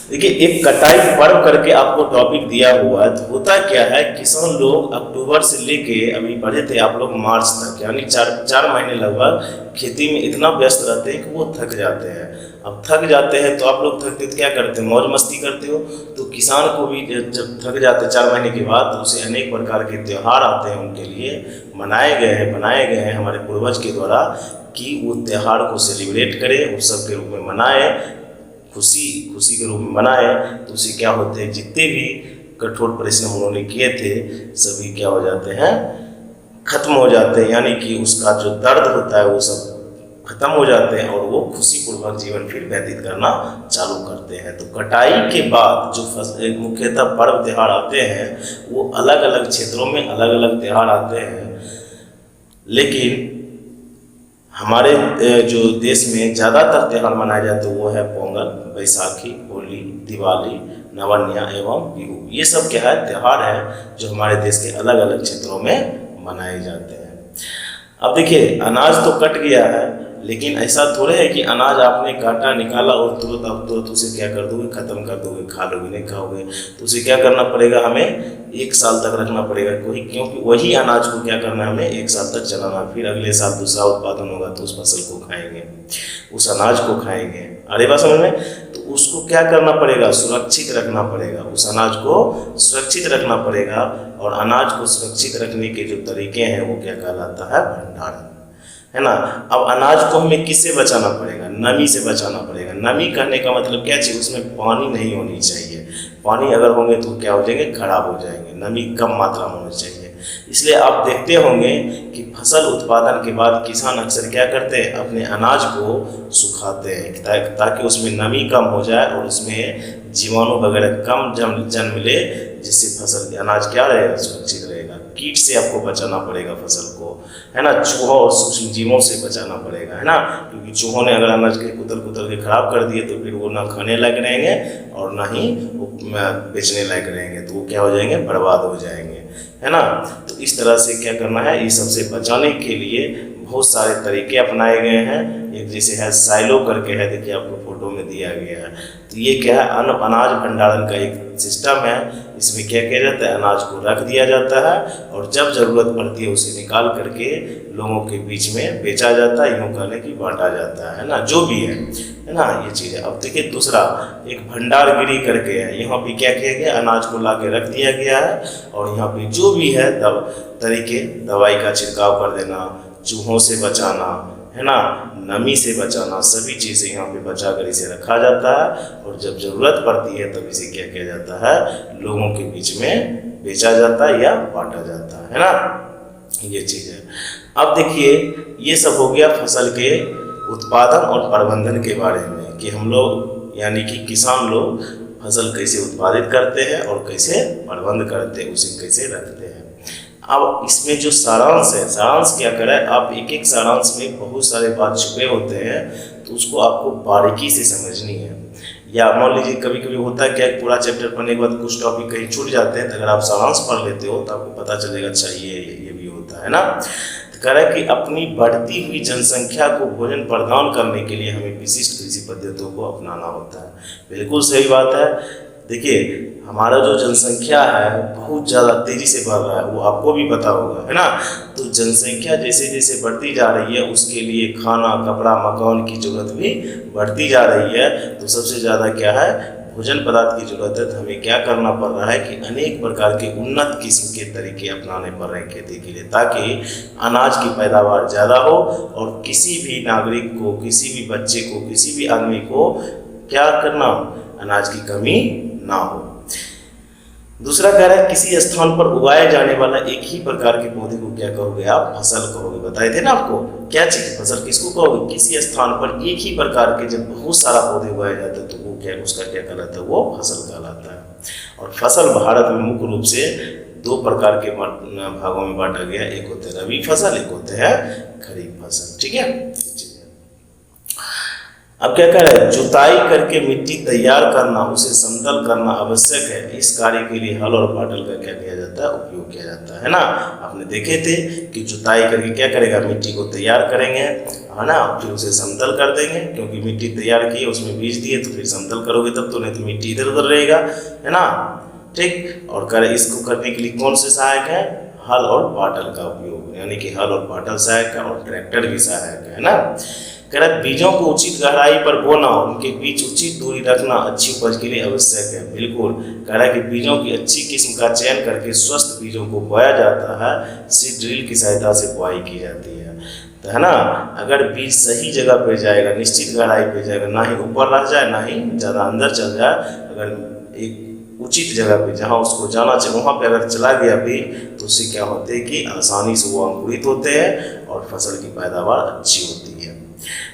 देखिए एक कटाई पर्व करके आपको टॉपिक दिया हुआ है। तो होता क्या है, किसान लोग अक्टूबर से लेके अभी बढ़े थे आप लोग मार्च तक, यानी चार महीने लगभग खेती में इतना व्यस्त रहते हैं कि वो थक जाते हैं। अब थक जाते हैं तो आप लोग थकते तो क्या करते हैं, मौज मस्ती करते हो। तो किसान को भी जब थक जाते हैं 4 महीने के बाद, तो उसे अनेक प्रकार के त्यौहार आते हैं, उनके लिए बनाए गए हैं हमारे पूर्वज के द्वारा, कि वो त्यौहार को सेलिब्रेट करे, उत्सव के रूप में मनाए, खुशी के रूप में मनाए। तो उससे क्या होते हैं, जितने भी कठोर परिश्रम उन्होंने किए थे सभी क्या हो जाते हैं, खत्म हो जाते हैं। यानी कि उसका जो दर्द होता है वो सब खत्म हो जाते हैं और वो खुशीपूर्वक जीवन फिर व्यतीत करना चालू करते हैं। तो कटाई के बाद जो मुख्यतः पर्व त्यौहार आते हैं वो अलग अलग क्षेत्रों में अलग अलग त्यौहार आते हैं, लेकिन हमारे जो देश में ज़्यादातर त्यौहार मनाए जाते हैं वो है पोंगल, बैसाखी, होली, दिवाली, नवन्या एवं बिहू। ये सब क्या है, त्यौहार है जो हमारे देश के अलग अलग क्षेत्रों में मनाए जाते हैं। अब देखिए, अनाज तो कट गया है, लेकिन ऐसा थोड़े है कि अनाज आपने काटा निकाला और तुरंत उसे क्या कर दोगे, खत्म कर दोगे, खा लोगे, नहीं खाओगे। तो उसे क्या करना पड़ेगा, हमें 1 साल तक रखना पड़ेगा, क्योंकि वही अनाज को क्या करना है, हमें 1 साल तक चलाना। फिर अगले साल दूसरा उत्पादन होगा तो उस फसल को खाएंगे, उस अनाज को खाएंगे। अरे बात समझ में? तो उसको क्या करना पड़ेगा, सुरक्षित रखना पड़ेगा, उस अनाज को सुरक्षित रखना पड़ेगा। और अनाज को सुरक्षित रखने के जो तरीके हैं वो क्या कहलाता है, भंडारण, है ना। अब अनाज को हमें किससे बचाना पड़ेगा, नमी से बचाना पड़ेगा। नमी कहने का मतलब क्या चाहिए, उसमें पानी नहीं होनी चाहिए। पानी अगर होंगे तो क्या हो जाएंगे, खराब हो जाएंगे। नमी कम मात्रा में होनी चाहिए। इसलिए आप देखते होंगे कि फसल उत्पादन के बाद किसान अक्सर क्या करते हैं, अपने अनाज को सुखाते हैं ताकि उसमें नमी कम हो जाए और उसमें जीवाणु वगैरह कम जन्म ले, जिससे फसल अनाज क्या रहेगा, सुरक्षित रहेगा। कीट से आपको बचाना पड़ेगा फसल को, है ना। चूहों और सूक्ष्म जीवों से बचाना पड़ेगा, है ना, क्योंकि चूहों ने अगर अनाज के कुतर के खराब कर दिए तो फिर वो ना खाने लायक रहेंगे और ना ही वो बेचने लायक रहेंगे, तो वो क्या हो जाएंगे, बर्बाद हो जाएंगे, है ना। तो इस तरह से क्या करना है, इस सबसे बचाने के लिए बहुत सारे तरीके अपनाए गए हैं। एक जैसे है साइलो करके है, देखिए आपको फोटो में दिया गया है। तो ये क्या है, अनाज भंडारण का एक सिस्टम है। इसमें क्या किया जाता है, अनाज को रख दिया जाता है और जब ज़रूरत पड़ती है उसे निकाल करके लोगों के बीच में बेचा जाता है, यूँ कहने की बांटा जाता है ना, जो भी है ना, ये चीज़ है। अब देखिए दूसरा एक भंडारगिरी करके है। यहाँ पे क्या किया गया, अनाज को ला के रख दिया गया है और यहाँ पे जो भी है तरीके, दवाई का छिड़काव कर देना, चूहों से बचाना, है ना, नमी से बचाना, सभी चीज़ें यहाँ पे बचा कर इसे रखा जाता है और जब ज़रूरत पड़ती है तब इसे क्या किया जाता है, लोगों के बीच में बेचा जाता है या बांटा जाता है ना, ये चीज़ है। अब देखिए ये सब हो गया फसल के उत्पादन और प्रबंधन के बारे में कि हम लोग यानी कि किसान लोग फसल कैसे उत्पादित करते हैं और कैसे प्रबंध करते हैं, उसे कैसे रखते हैं। अब इसमें जो सारांश है, सारांश क्या करे, आप एक एक सारांश में बहुत सारे बात छुपे होते हैं तो उसको आपको बारीकी से समझनी है। या मान लीजिए कभी कभी होता है क्या, पूरा चैप्टर पढ़ने के बाद कुछ टॉपिक कहीं छूट जाते हैं, तो अगर आप सारांश पढ़ लेते हो तो आपको पता चलेगा अच्छा ये भी होता है ना। तो कह रहा है कि अपनी बढ़ती हुई जनसंख्या को भोजन प्रदान करने के लिए हमें विशिष्ट कृषि पद्धतियों को अपनाना होता है। बिल्कुल सही बात है। देखिए हमारा जो जनसंख्या है बहुत ज़्यादा तेज़ी से बढ़ रहा है, वो आपको भी पता होगा, है ना। तो जनसंख्या जैसे जैसे बढ़ती जा रही है उसके लिए खाना, कपड़ा, मकान की ज़रूरत भी बढ़ती जा रही है। तो सबसे ज़्यादा क्या है, भोजन पदार्थ की ज़रूरत है। तो हमें क्या करना पड़ रहा है कि अनेक प्रकार के उन्नत किस्म के तरीके अपनाने पड़ रहे हैं खेती के लिए, ताकि अनाज की पैदावार ज़्यादा हो और किसी भी नागरिक को, किसी भी बच्चे को, किसी भी आदमी को क्या करना, अनाज की कमी ना हो। दूसरा कह रहा है किसी स्थान पर उगाए जाने वाला एक ही प्रकार के पौधे को क्या कहोगे आप, फसल कहोगे। बताए थे ना आपको, क्या चीज़ फसल किसको कहोगे, किसी स्थान पर एक ही प्रकार के जब बहुत सारा पौधे उगाए जाते हैं तो वो क्या, उसका क्या कहलाता है, वो फसल कहलाता है। और फसल भारत में मुख्य रूप से 2 प्रकार के भागों में बांटा गया, एक होते हैं रबी फसल, एक होते हैं खरीफ फसल, ठीक है। अब क्या कह रहा है, जुताई करके मिट्टी तैयार करना, उसे समतल करना आवश्यक है। इस कार्य के लिए हल और पाटल का क्या किया जाता है, उपयोग किया जाता है ना। आपने देखे थे कि जुताई करके क्या करेगा, मिट्टी को तैयार करेंगे, है ना, फिर उसे समतल कर देंगे, क्योंकि मिट्टी तैयार की है उसमें बीज दिए तो फिर समतल करोगे तब तो, नहीं तो मिट्टी इधर उधर रहेगा, है ना, ठीक। और कर इसको करने के लिए कौन से सहायक है, हल और पाटल का उपयोग, यानी कि हल और पाटल सहायक है और ट्रैक्टर भी सहायक है ना। कह रहा है बीजों को उचित गहराई पर बोना, उनके बीच उचित दूरी रखना अच्छी उपज के लिए आवश्यक है। बिल्कुल कह रहा है कि बीजों की अच्छी किस्म का चयन करके स्वस्थ बीजों को बोया जाता है। सीड ड्रिल की सहायता से बुआई की जाती है। तो है ना, अगर बीज सही जगह पे जाएगा, निश्चित गहराई पे जाएगा, ना ही ऊपर रह जाए ना ही ज़्यादा अंदर चल जाए, अगर एक उचित जगह पे जहाँ उसको जाना चाहिए वहाँ पे अगर चला गया बीज, तो उससे क्या होते हैं कि आसानी से वो अंकुरित होते हैं और फसल की पैदावार अच्छी होती है।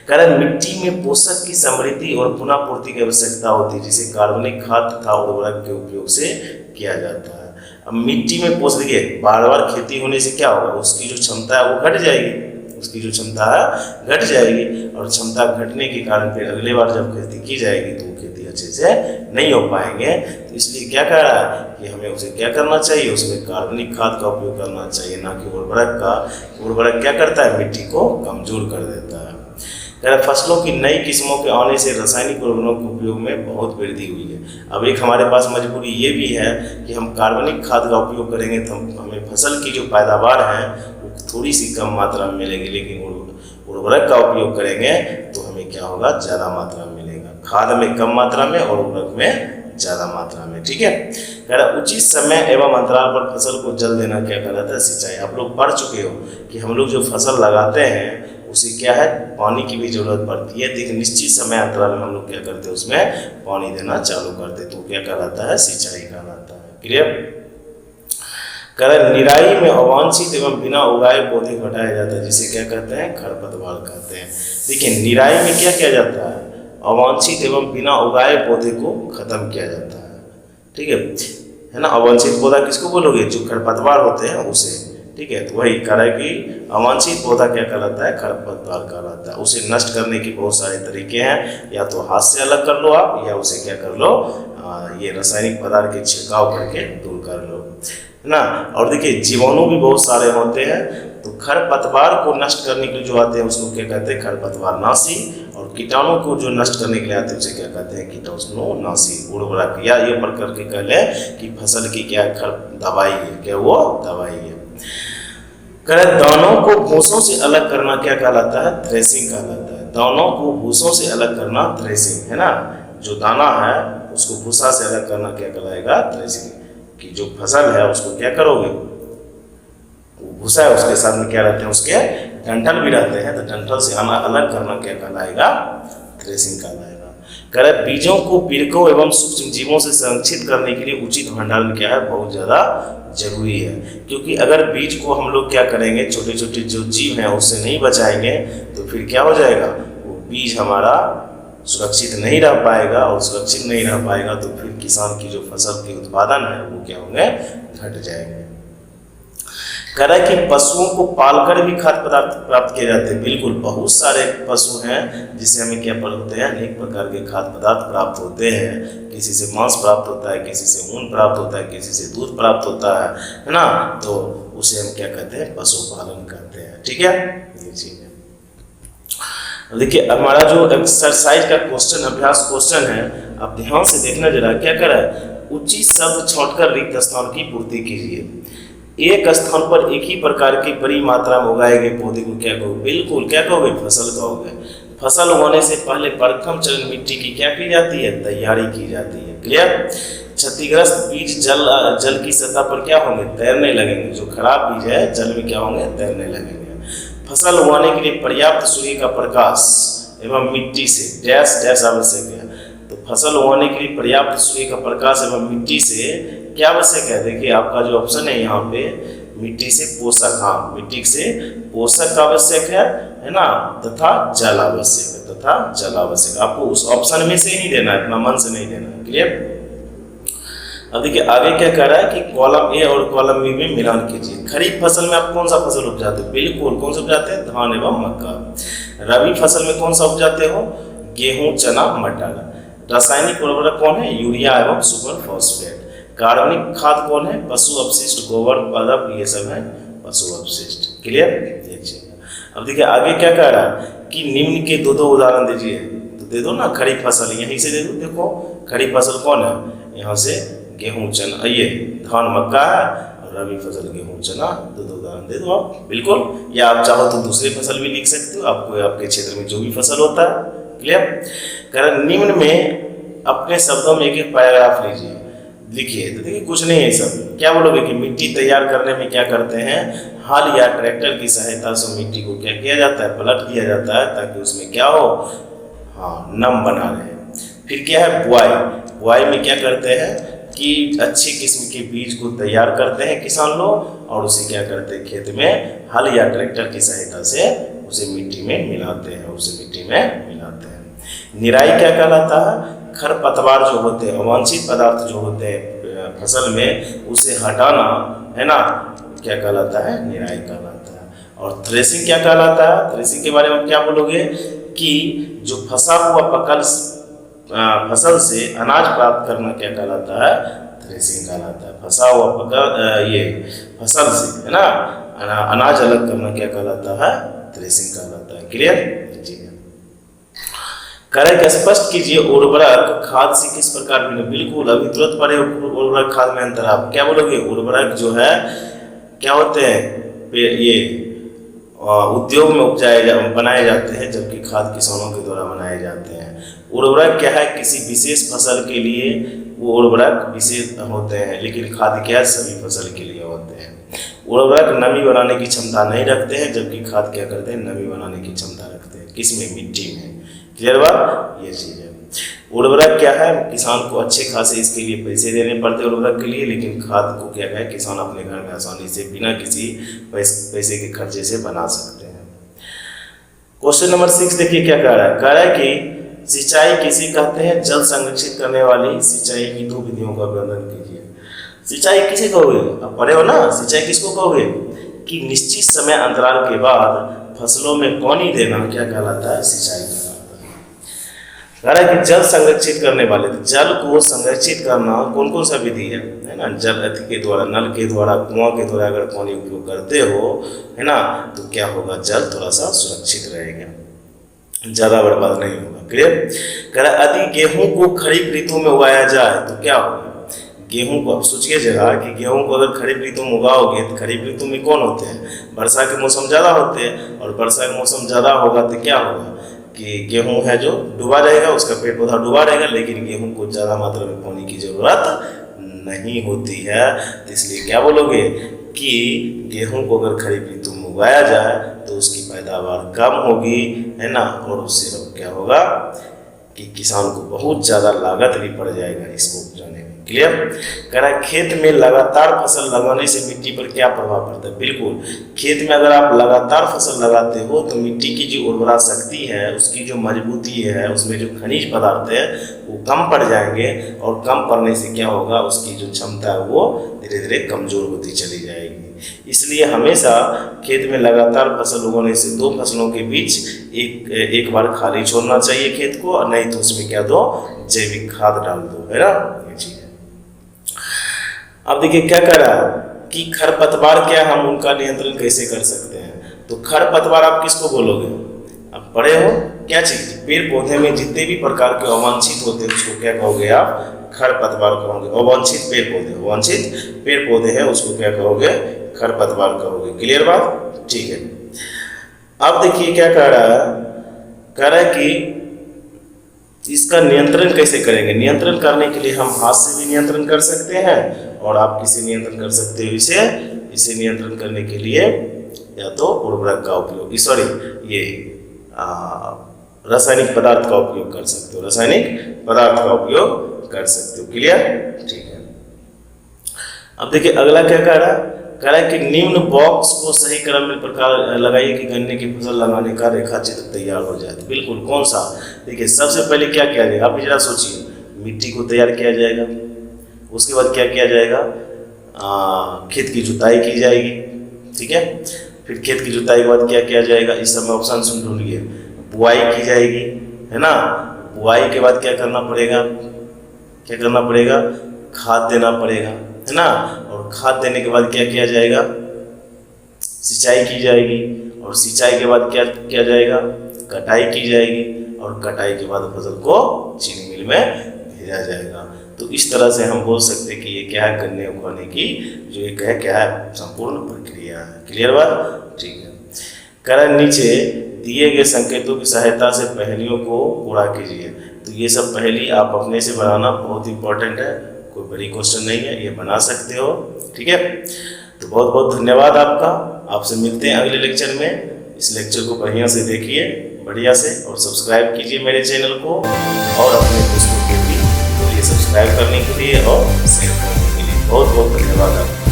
कारण मिट्टी में पोषक की समृद्धि और पुनः पूर्ति की आवश्यकता होती है, जिसे कार्बनिक खाद तथा उर्वरक के उपयोग से किया जाता है। अब मिट्टी में पोषक, देखिए बार बार खेती होने से क्या होगा, उसकी जो क्षमता है वो घट जाएगी, उसकी जो क्षमता है घट जाएगी, और क्षमता घटने के कारण फिर अगले बार जब खेती की जाएगी तो वो खेती अच्छे से नहीं हो पाएंगे। तो इसलिए क्या कह रहा है कि हमें उसे क्या करना चाहिए, उसमें कार्बनिक खाद का उपयोग करना चाहिए, ना कि उर्वरक का। उर्वरक क्या करता है, मिट्टी को कमजोर कर देता है। फसलों की नई किस्मों के आने से रासायनिक उर्वरकों के उपयोग में बहुत वृद्धि हुई है। अब एक हमारे पास मजबूरी ये भी है कि हम कार्बनिक खाद का उपयोग करेंगे तो हमें फसल की जो पैदावार है वो थोड़ी सी कम मात्रा में मिलेगी, लेकिन उर्वरक का उपयोग करेंगे तो हमें क्या होगा, ज़्यादा मात्रा में मिलेगा। खाद में कम मात्रा में और उर्वरक में ज़्यादा मात्रा में। ठीक है, कह रहा उचित समय एवं अंतराल पर फसल को जल देना क्या कहलाता है, सिंचाई। आप लोग पढ़ चुके हो कि हम लोग जो फसल लगाते हैं उसे क्या है, पानी की भी जरूरत पड़ती है। देखिए निश्चित समय अंतराल में हम लोग क्या करते हैं, उसमें पानी देना चालू करते, तो क्या कहलाता है, सिंचाई कहलाता है। क्लियर। कारण निराई में अवांछित एवं बिना उगाए पौधे हटाया जाता है, जिसे क्या कहते हैं, खरपतवार कहते हैं। देखिए निराई में क्या किया जाता है, अवांछित एवं बिना उगाए पौधे को खत्म किया जाता है। ठीक है ना। अवांछित पौधा किसको बोलोगे, जो खरपतवार होते हैं उसे। ठीक है, तो वही कह रहा है कि अवांछित पौधा क्या कहलाता है, खरपतवार कहलाता है। उसे नष्ट करने के बहुत सारे तरीके हैं, या तो हाथ से अलग कर लो आप, या उसे क्या कर लो, ये रासायनिक पदार्थ के छिड़काव करके दूर कर लो, है ना। और देखिए जीवाणु भी बहुत सारे होते हैं, तो खरपतवार को नष्ट करने के लिए जो आते हैं उसको क्या कहते हैं, खरपतवारनाशी। और कीटाणु को जो नष्ट करने के लिए आते हैं उसे क्या कहते हैं, कीटाणुनाशी। उर्वरक, या ये पढ़ करके कह ले कि फसल की क्या दवाई है, क्या वो दवाई है। दानों को भूसों से अलग करना क्या कहलाता है, थ्रेसिंग कहलाता है। दानों को भूसों से अलग करना थ्रेसिंग, है ना। जो दाना है उसको भूसा से अलग करना क्या कहलाएगा, थ्रेसिंग। कि जो फसल है उसको क्या करोगे, भूसा है उसके साथ में क्या रहते हैं, उसके डंठल भी रहते हैं, तो डंठल से अलग करना क्या कहलाएगा, थ्रेसिंग कहलाएगा। बीजों को पीड़कों एवं सूक्ष्म जीवों से संरक्षित करने के लिए उचित भंडारण क्या है, बहुत ज़्यादा जरूरी है। क्योंकि अगर बीज को हम लोग क्या करेंगे, छोटे छोटे जो जीव हैं उससे नहीं बचाएंगे तो फिर क्या हो जाएगा, वो बीज हमारा सुरक्षित नहीं रह पाएगा, और सुरक्षित नहीं रह पाएगा तो फिर किसान की जो फसल के उत्पादन है वो क्या होंगे, घट जाएंगे। कह रहा है कि पशुओं को पालकर भी खाद्य पदार्थ प्राप्त किए जाते हैं। बिल्कुल, बहुत सारे पशु हैं जिससे हमें क्या प्राप्त होते हैं, अनेक प्रकार के खाद्य पदार्थ प्राप्त होते हैं। किसी से मांस प्राप्त होता है, किसी से ऊन प्राप्त होता है, किसी से दूध प्राप्त होता है ना। तो उसे हम क्या कहते हैं, पशुपालन कहते हैं। ठीक है, ये चीज है। देखिए हमारा जो एक्सरसाइज का क्वेश्चन, अभ्यास क्वेश्चन है, आप ध्यान से देखना जरा। क्या कर रहा है, उचित शब्द छोड़कर रिक्त स्थान की पूर्ति कीजिए। एक स्थान पर एक ही प्रकार की बड़ी मात्रा में उगाए गए पौधे को क्या कहोगे, बिल्कुल क्या कहोगे, फसल कहोगे। फसल उगाने से पहले प्रथम चरण मिट्टी की क्या की जाती है, तैयारी की जाती है। क्लियर। क्षतिग्रस्त बीज जल की सतह पर क्या होंगे, तैरने लगेंगे। जो खराब बीज है जल में क्या होंगे, तैरने लगेंगे। फसल उगाने के लिए पर्याप्त सूर्य का प्रकाश एवं मिट्टी से डैश डैश आवश्यक है। तो फसल उगाने के लिए पर्याप्त सूर्य का प्रकाश एवं मिट्टी से क्या आवश्यक है। देखिए आपका जो ऑप्शन है यहाँ पे, मिट्टी से पोषक, हाँ मिट्टी से पोषक आवश्यक है ना, तथा जल आवश्यक है, तथा जल आवश्यक। आपको उस ऑप्शन में से ही नहीं देना है, अपना मन से नहीं देना है। क्लियर। अब देखिए आगे क्या कह रहा है कि कॉलम ए और कॉलम बी में मिलान कीजिए। खरीफ फसल में आप कौन सा फसल उपजाते हो, बिल्कुल कौन सा उपजाते हैं, धान एवं मक्का। रबी फसल में कौन सा उपजाते हो, गेहूं, चना, मटर। रासायनिक उर्वरक कौन है, यूरिया एवं सुपर फॉस्फेट। कार्बनिक खाद कौन है, पशु अपशिष्ट, गोबर, पादप, ये सब है पशु अपशिष्ट। क्लियर। अब देखिए आगे क्या कह रहा है कि निम्न के दो दो उदाहरण दीजिए। तो दे दो ना, खरीफ फसल यहीं से दे दो। देखो खरीफ फसल कौन है, यहाँ से गेहूं, चना, ये धान, मक्का है, और रबी फसल गेहूं, चना, दो दो उदाहरण दे दो आप। बिल्कुल, या आप चाहो तो दूसरी फसल भी लिख सकते हो, आपको आपके क्षेत्र में जो भी फसल होता है। क्लियर। कारण निम्न में अपने शब्दों में एक एक पैराग्राफ लीजिए। लिखिए। तो देखिए कुछ नहीं है सब, क्या बोलोगे कि मिट्टी तैयार करने में क्या करते हैं, हल या ट्रैक्टर की सहायता से मिट्टी को क्या किया जाता है, पलट दिया जाता है ताकि उसमें क्या हो, हाँ, नम बना रहे। फिर क्या है बुआई। बुआई में क्या करते हैं कि अच्छी किस्म के बीज को तैयार करते हैं किसान लोग, और उसे क्या करते हैं खेत में हल या ट्रैक्टर की सहायता से उसे मिट्टी में मिलाते हैं, उसे मिट्टी में मिलाते हैं। निराई क्या कहलाता है, खरपतवार जो होते हैं, अवांछित पदार्थ जो होते हैं फसल में, उसे हटाना है ना, क्या कहलाता है, निराई कहलाता है। और थ्रेसिंग क्या कहलाता है, थ्रेसिंग के बारे में क्या बोलोगे कि जो फंसा हुआ फसल से अनाज प्राप्त करना क्या कहलाता है, थ्रेसिंग कहलाता है। फंसा हुआ ये फसल से है ना अनाज अलग करना क्या कहलाता है, थ्रेसिंग कहलाता है। क्लियर जी। करेक्ट, स्पष्ट कीजिए उर्वरक खाद से किस प्रकार भिन्न। बिल्कुल, अभी तुरंत पढ़े उर्वरक खाद में अंतर। आप क्या बोलोगे, उर्वरक जो है क्या होते हैं, ये उद्योग में बनाए जाते हैं, जबकि खाद किसानों के द्वारा बनाए जाते हैं। उर्वरक क्या है, किसी विशेष फसल के लिए वो उर्वरक विशेष होते हैं, लेकिन खाद क्या है, सभी फसल के लिए होते हैं। उर्वरक नमी बनाने की क्षमता नहीं रखते हैं, जबकि खाद क्या करते हैं, नमी बनाने की क्षमता रखते हैं। किसमें, मिट्टी में। क्लियर बात, ये चीज़ है। उर्वरक क्या है, किसान को अच्छे खासे इसके लिए पैसे देने पड़ते हैं उर्वरक के लिए, लेकिन खाद को क्या है, किसान अपने घर में आसानी से बिना किसी पैसे के खर्चे से बना सकते हैं। क्वेश्चन नंबर 6 देखिए क्या कह रहा है कि सिंचाई किसे कहते हैं, जल संरक्षित करने वाली सिंचाई की 2 विधियों का वर्णन कीजिए। सिंचाई किसे कहोगे, आप पढ़े हो ना, सिंचाई किसको कहोगे कि निश्चित समय अंतराल के बाद फसलों में पानी देना क्या कहलाता है, सिंचाई कहलाता है। कह रहा है कि जल संरक्षित करने वाले, तो जल को संरक्षित करना कौन कौन सा विधि है ना, जल के द्वारा, नल के द्वारा, कुआं के द्वारा अगर पानी उपयोग करते हो है ना, तो क्या होगा, जल थोड़ा सा सुरक्षित रहेगा, ज़्यादा बर्बाद नहीं होगा। क्लियर। कह रहा है यदि गेहूं को खरीफ ऋतु में उगाया जाए तो क्या होगा, गेहूं को, अब सोचिए जगह कि गेहूं को अगर खरीफ ऋतु में उगाओगे तो खरीफ ऋतु में कौन होते हैं, वर्षा के मौसम ज़्यादा होते हैं, और वर्षा के मौसम ज़्यादा होगा तो क्या होगा कि गेहूं है जो डूबा रहेगा, उसका पेड़ पौधा डूबा रहेगा, लेकिन गेहूं को ज़्यादा मात्रा में पानी की ज़रूरत नहीं होती है। तो इसलिए क्या बोलोगे कि गेहूं को अगर खरीफ ऋतु में उगाया जाए तो उसकी पैदावार कम होगी है ना, और उससे क्या होगा कि किसान को बहुत ज़्यादा लागत भी पड़ जाएगा इसको उपजाने में। क्लियर। कह रहा है खेत में लगातार फसल लगाने से मिट्टी पर क्या प्रभाव पड़ता है। बिल्कुल, खेत में अगर आप लगातार फसल लगाते हो तो मिट्टी की जो उर्वरा शक्ति है, उसकी जो मजबूती है, उसमें जो खनिज पदार्थ है वो कम पड़ जाएंगे, और कम पड़ने से क्या होगा, उसकी जो क्षमता है वो धीरे धीरे कमज़ोर होती चली जाएगी। इसलिए हमेशा खेत में लगातार फसल उगाने से 2 फसलों के बीच एक बार खाली छोड़ना चाहिए खेत को, और नहीं तो उसमें क्या दो, जैविक खाद डाल दो, है ना, ये चीज़ है। अब देखिए क्या कह रहा है कि खरपतवार क्या, हम उनका नियंत्रण कैसे कर सकते हैं। तो खरपतवार आप किसको बोलोगे, आप पढ़े हो क्या चीज़, पेड़ पौधे में जितने भी प्रकार के अवांछित होते हैं उसको क्या कहोगे आप, खरपतवार कहोगे। अवांछित पेड़ पौधे, अवांछित पेड़ पौधे हैं उसको क्या कहोगे, खरपतवार कहोगे। क्लियर बात, ठीक है। अब देखिए क्या कह रहा है कि इसका नियंत्रण कैसे करेंगे। नियंत्रण करने के लिए हम हाथ से भी नियंत्रण कर सकते हैं, और आप किसे नियंत्रण कर सकते हो, इसे नियंत्रण करने के लिए या तो उर्वरक का उपयोग, सॉरी ये रासायनिक पदार्थ का उपयोग कर सकते हो, रासायनिक पदार्थ का उपयोग कर सकते हो। क्लियर, ठीक है। अब देखिए अगला क्या कह रहा है कि निम्न बॉक्स को सही क्रम में प्रकार लगाइए कि गन्ने की फसल लगाने का रेखा चित्र तैयार हो जाए। तो बिल्कुल, कौन सा, देखिए सबसे पहले क्या किया जाएगा, आप जरा सोचिए, मिट्टी को तैयार किया जाएगा, उसके बाद क्या किया जाएगा, खेत की जुताई की जाएगी, ठीक है। फिर खेत की जुताई के बाद क्या किया जाएगा, इस समय ऑप्शन सुन ढूंढिए, बुआई की जाएगी, है ना। बुआई के बाद क्या करना पड़ेगा, खाद देना पड़ेगा, है ना। और खाद देने के बाद क्या किया जाएगा, सिंचाई की जाएगी, और सिंचाई के बाद क्या किया जाएगा, कटाई की जाएगी, और कटाई के बाद फसल को चीनी मिल में भेजा जाएगा। तो इस तरह से हम बोल सकते हैं कि ये क्या है, गन्ने उगाने की जो एक है क्या है, संपूर्ण प्रक्रिया है। क्लियर बात, ठीक है। करण नीचे दिए गए संकेतों की सहायता से पहेलियों को पूरा कीजिए। तो ये सब पहेली आप अपने से बनाना बहुत इंपॉर्टेंट है, कोई बड़ी क्वेश्चन नहीं है, ये बना सकते हो। ठीक है, तो बहुत बहुत धन्यवाद आपका। आपसे मिलते हैं अगले लेक्चर में। इस लेक्चर को बढ़िया से देखिए, बढ़िया से, और सब्सक्राइब कीजिए मेरे चैनल को, और अपने दोस्तों को भी बोलिए सब्सक्राइब करने के लिए और शेयर करने के लिए। बहुत बहुत धन्यवाद आपका।